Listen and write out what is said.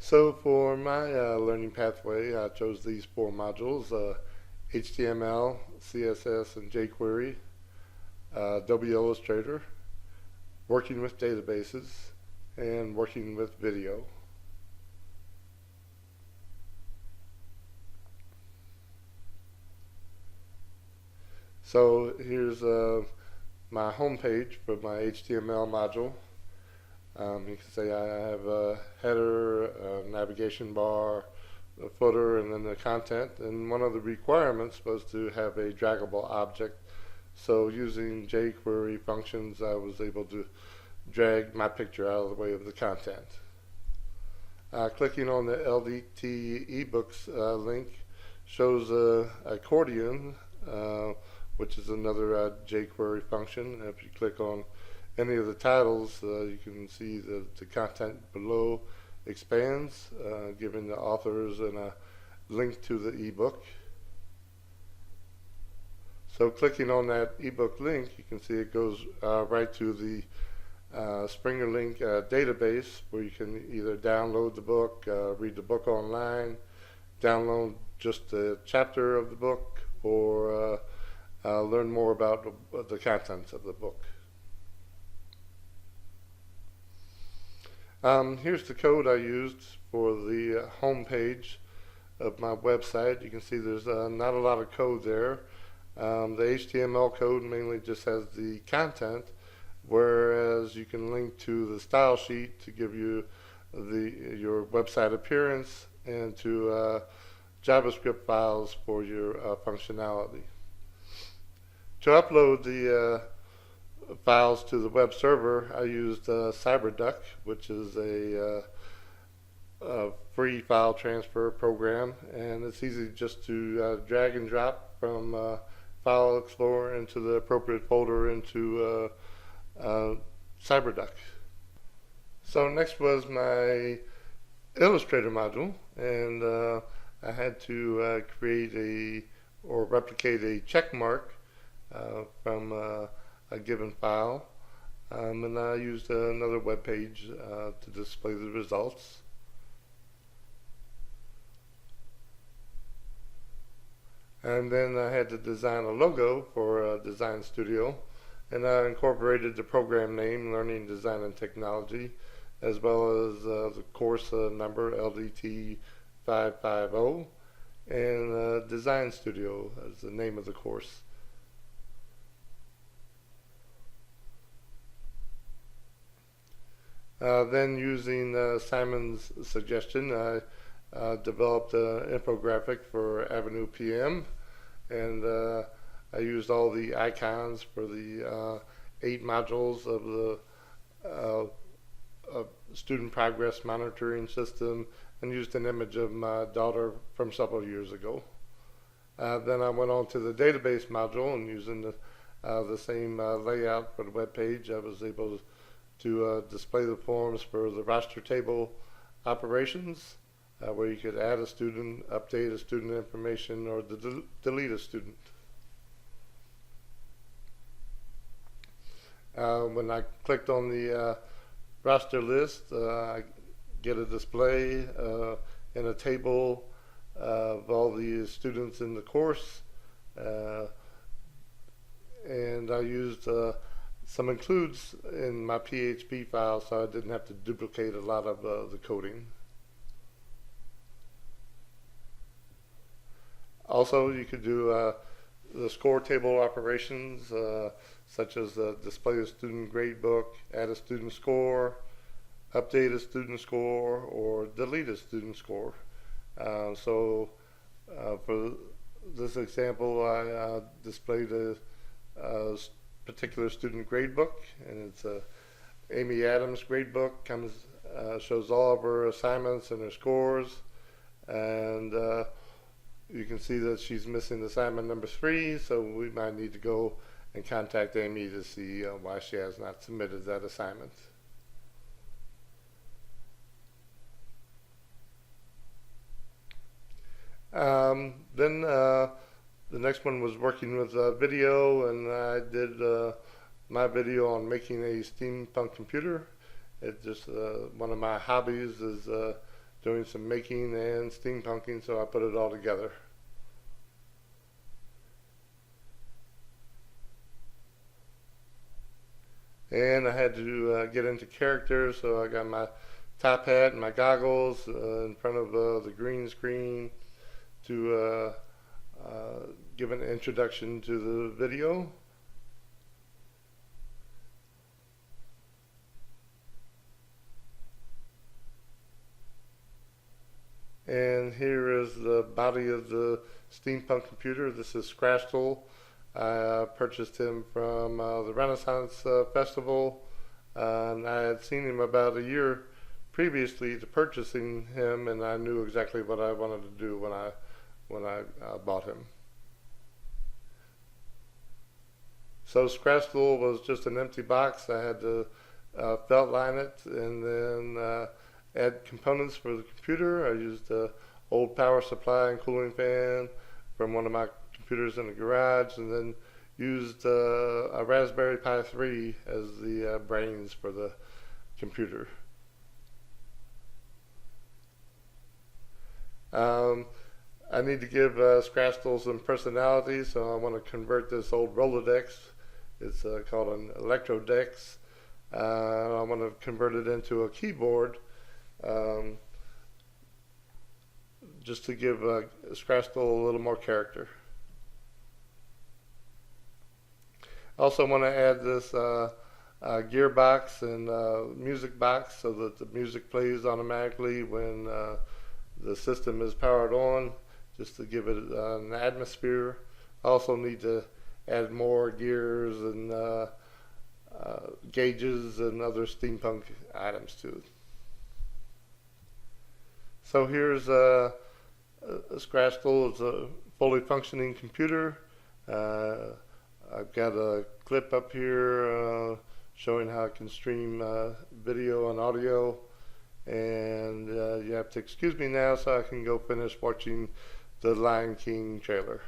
So for my learning pathway, I chose these four modules: HTML, CSS, and jQuery, Adobe Illustrator, working with databases, and working with video. So here's my home page for my HTML module. You can say I have a header, a navigation bar, a footer, and then the content. And one of the requirements was to have a draggable object. So using jQuery functions, I was able to drag my picture out of the way of the content. Clicking on the LDT ebooks link shows accordion, which is another jQuery function. If you click on any of the titles, you can see that the content below expands, giving the authors a link to the ebook. So clicking on that ebook link, you can see it goes right to the SpringerLink database, where you can either download the book, read the book online, download just a chapter of the book, or learn more about the contents of the book. Here's the code I used for the home page of my website. You can see there's not a lot of code there. The HTML code mainly just has the content, whereas you can link to the style sheet to give you your website appearance, and to JavaScript files for your functionality. To upload the files to the web server, I used CyberDuck, which is a free file transfer program, and it's easy just to drag and drop from File Explorer into the appropriate folder into CyberDuck. So next was my Illustrator module, and I had to create or replicate a check mark from a given file, and I used another web page to display the results. And then I had to design a logo for Design Studio, and I incorporated the program name, Learning, Design, and Technology, as well as the course number, LDT 550, and Design Studio as the name of the course. Then using Simon's suggestion, I developed an infographic for Avenue PM, and I used all the icons for the 8 modules of the student progress monitoring system, and used an image of my daughter from several years ago. Then I went on to the database module, and using the same layout for the web page, I was able to display the forms for the roster table operations, where you could add a student, update a student information, or delete a student. When I clicked on the roster list, I get a display in a table of all the students in the course, and I used some includes in my PHP file, so I didn't have to duplicate a lot of the coding. Also, you could do the score table operations, such as display a student gradebook, add a student score, update a student score, or delete a student score. So for this example, I displayed a particular student gradebook, and it's Amy Adams gradebook. Shows all of her assignments and her scores, and you can see that she's missing assignment number 3, so we might need to go and contact Amy to see why she has not submitted that assignment. Then the next one was working with video, and I did my video on making a steampunk computer. It just one of my hobbies is doing some making and steampunking, so I put it all together. And I had to get into characters, so I got my top hat and my goggles in front of the green screen to give an introduction to the video. And here is the body of the steampunk computer. This is Scratchel. I purchased him from the Renaissance Festival, and I had seen him about a year previously to purchasing him, and I knew exactly what I wanted to do when I bought him. So Scratchel was just an empty box. I had to felt line it and then add components for the computer. I used an old power supply and cooling fan from one of my computers in the garage, and then used a Raspberry Pi 3 as the brains for the computer. I need to give Scratchel some personality, so I want to convert this old Rolodex. It's called an Electrodex. I want to convert it into a keyboard, just to give Scratchel a little more character. Also want to add this gearbox and music box so that the music plays automatically when the system is powered on, just to give it an atmosphere. I also need to add more gears and gauges and other steampunk items to it. So here's a Scratchel. It's a fully functioning computer. I've got a clip up here showing how I can stream video and audio, and you have to excuse me now so I can go finish watching the Lion King trailer.